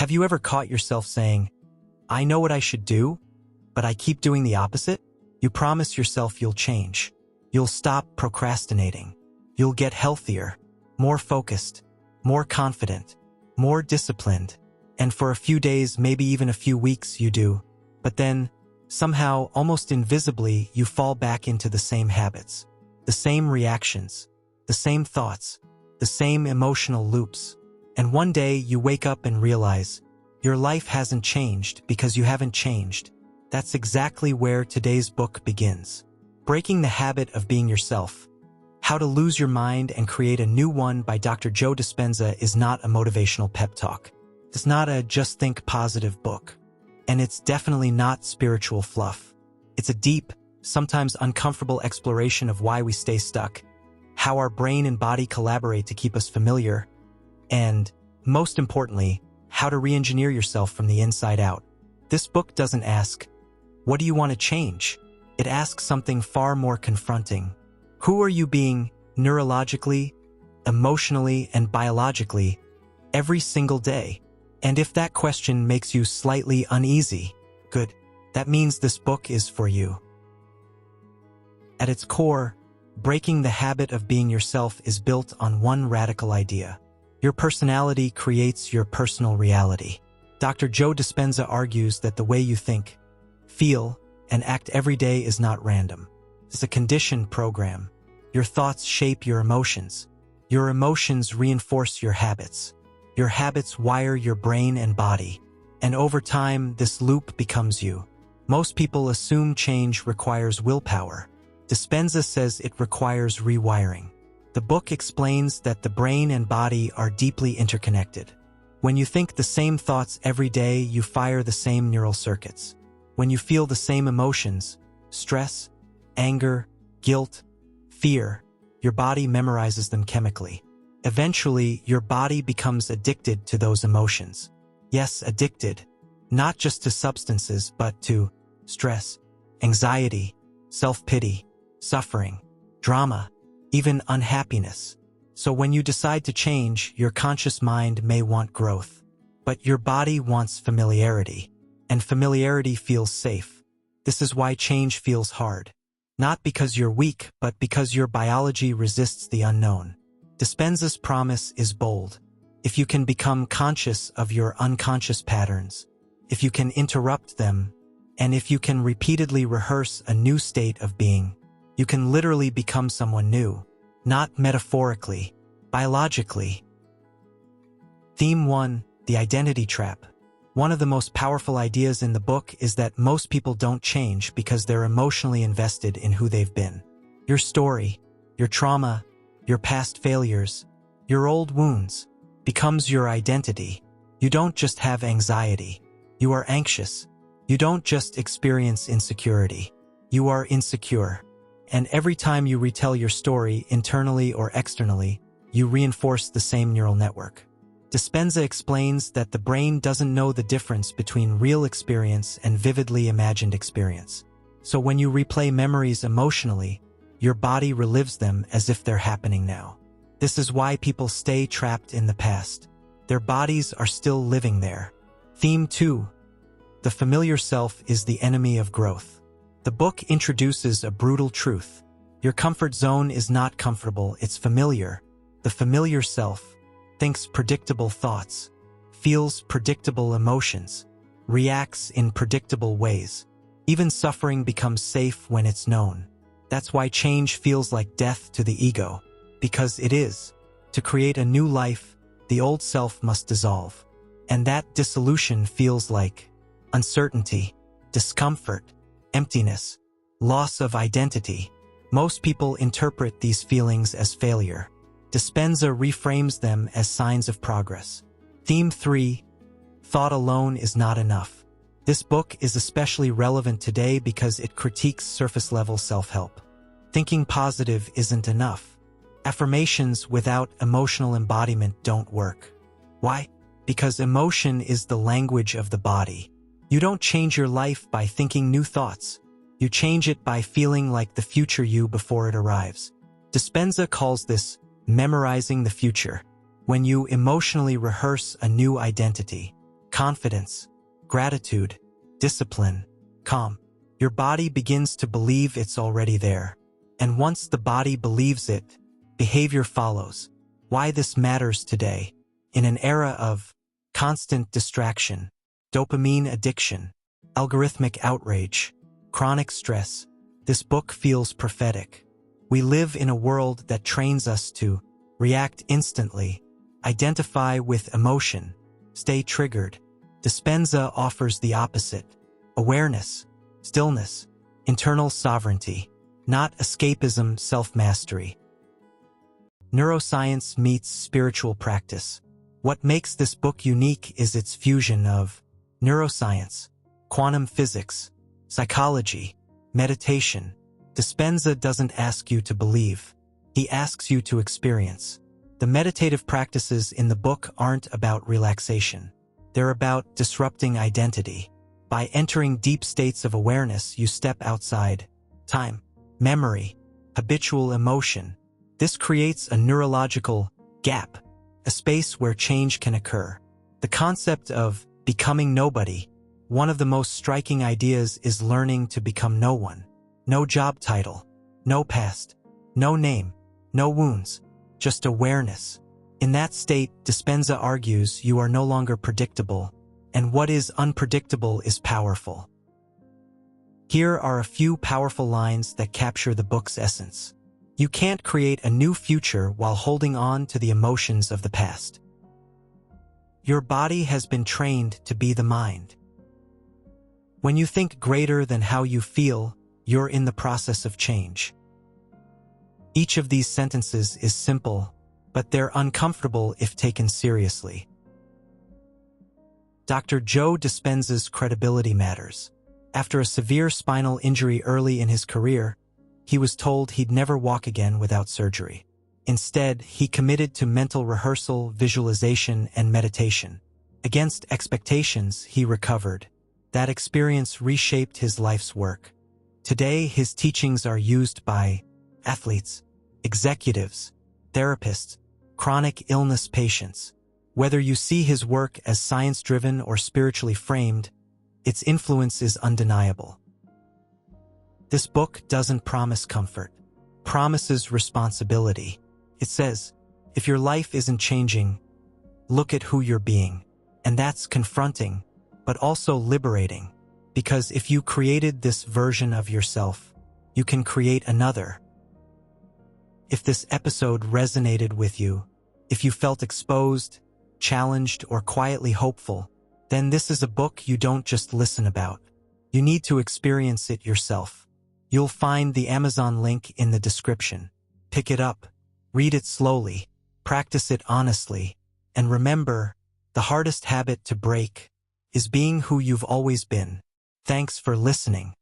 Have you ever caught yourself saying, I know what I should do, but I keep doing the opposite? You promise yourself you'll change. You'll stop procrastinating. You'll get healthier, more focused, more confident, more disciplined. And for a few days, maybe even a few weeks, you do. But then, somehow, almost invisibly, you fall back into the same habits, the same reactions, the same thoughts, the same emotional loops. And one day, you wake up and realize your life hasn't changed because you haven't changed. That's exactly where today's book begins. Breaking the Habit of Being Yourself. How to Lose Your Mind and Create a New One by Dr. Joe Dispenza is not a motivational pep talk. It's not a just think positive book. And it's definitely not spiritual fluff. It's a deep, sometimes uncomfortable exploration of why we stay stuck, how our brain and body collaborate to keep us familiar, and, most importantly, how to re-engineer yourself from the inside out. This book doesn't ask, what do you want to change? It asks something far more confronting. Who are you being neurologically, emotionally, and biologically every single day? And if that question makes you slightly uneasy, good, that means this book is for you. At its core, breaking the habit of being yourself is built on one radical idea. Your personality creates your personal reality. Dr. Joe Dispenza argues that the way you think, feel, and act every day is not random. It's a conditioned program. Your thoughts shape your emotions. Your emotions reinforce your habits. Your habits wire your brain and body. And over time, this loop becomes you. Most people assume change requires willpower. Dispenza says it requires rewiring. The book explains that the brain and body are deeply interconnected. When you think the same thoughts every day, you fire the same neural circuits. When you feel the same emotions, stress, anger, guilt, fear, your body memorizes them chemically. Eventually, your body becomes addicted to those emotions. Yes, addicted, not just to substances, but to stress, anxiety, self-pity, suffering, drama, even unhappiness. So when you decide to change, your conscious mind may want growth, but your body wants familiarity, and familiarity feels safe. This is why change feels hard. Not because you're weak, but because your biology resists the unknown. Dispenza's promise is bold. If you can become conscious of your unconscious patterns, if you can interrupt them, and if you can repeatedly rehearse a new state of being, you can literally become someone new. Not metaphorically, biologically. Theme 1, the identity trap. One of the most powerful ideas in the book is that most people don't change because they're emotionally invested in who they've been. Your story, your trauma, your past failures, your old wounds becomes your identity. You don't just have anxiety. You are anxious. You don't just experience insecurity. You are insecure. And every time you retell your story, internally or externally, you reinforce the same neural network. Dispenza explains that the brain doesn't know the difference between real experience and vividly imagined experience. So when you replay memories emotionally, your body relives them as if they're happening now. This is why people stay trapped in the past. Their bodies are still living there. Theme 2. The familiar self is the enemy of growth. The book introduces a brutal truth. Your comfort zone is not comfortable, it's familiar. The familiar self thinks predictable thoughts, feels predictable emotions, reacts in predictable ways. Even suffering becomes safe when it's known. That's why change feels like death to the ego, because it is. To create a new life, the old self must dissolve. And that dissolution feels like uncertainty, discomfort, emptiness, loss of identity. Most people interpret these feelings as failure. Dispenza reframes them as signs of progress. Theme 3. Thought alone is not enough. This book is especially relevant today because it critiques surface-level self-help. Thinking positive isn't enough. Affirmations without emotional embodiment don't work. Why? Because emotion is the language of the body. You don't change your life by thinking new thoughts. You change it by feeling like the future you before it arrives. Dispenza calls this memorizing the future. When you emotionally rehearse a new identity, confidence, gratitude, discipline, calm. Your body begins to believe it's already there. And once the body believes it, behavior follows. Why this matters today, in an era of constant distraction, dopamine addiction, algorithmic outrage, chronic stress, this book feels prophetic. We live in a world that trains us to react instantly, identify with emotion, stay triggered. Dispenza offers the opposite: awareness, stillness, internal sovereignty, not escapism, self-mastery. Neuroscience meets spiritual practice. What makes this book unique is its fusion of neuroscience, quantum physics, psychology, meditation. Dispenza doesn't ask you to believe. He asks you to experience. The meditative practices in the book aren't about relaxation. They're about disrupting identity. By entering deep states of awareness, you step outside time, memory, habitual emotion. This creates a neurological gap, a space where change can occur. The concept of becoming nobody. One of the most striking ideas is learning to become no one. No job title, no past, no name, no wounds, just awareness. In that state, Dispenza argues, you are no longer predictable, and what is unpredictable is powerful. Here are a few powerful lines that capture the book's essence. You can't create a new future while holding on to the emotions of the past. Your body has been trained to be the mind. When you think greater than how you feel, you're in the process of change. Each of these sentences is simple, but they're uncomfortable if taken seriously. Dr. Joe Dispenza's credibility matters. After a severe spinal injury early in his career, he was told he'd never walk again without surgery. Instead, he committed to mental rehearsal, visualization, and meditation. Against expectations, he recovered. That experience reshaped his life's work. Today, his teachings are used by athletes, executives, therapists, chronic illness patients. Whether you see his work as science-driven or spiritually framed, its influence is undeniable. This book doesn't promise comfort, promises responsibility. It says, if your life isn't changing, look at who you're being. And that's confronting, but also liberating. Because if you created this version of yourself, you can create another. If this episode resonated with you, if you felt exposed, challenged, or quietly hopeful, then this is a book you don't just listen about. You need to experience it yourself. You'll find the Amazon link in the description. Pick it up, read it slowly, practice it honestly, and remember, the hardest habit to break is being who you've always been. Thanks for listening.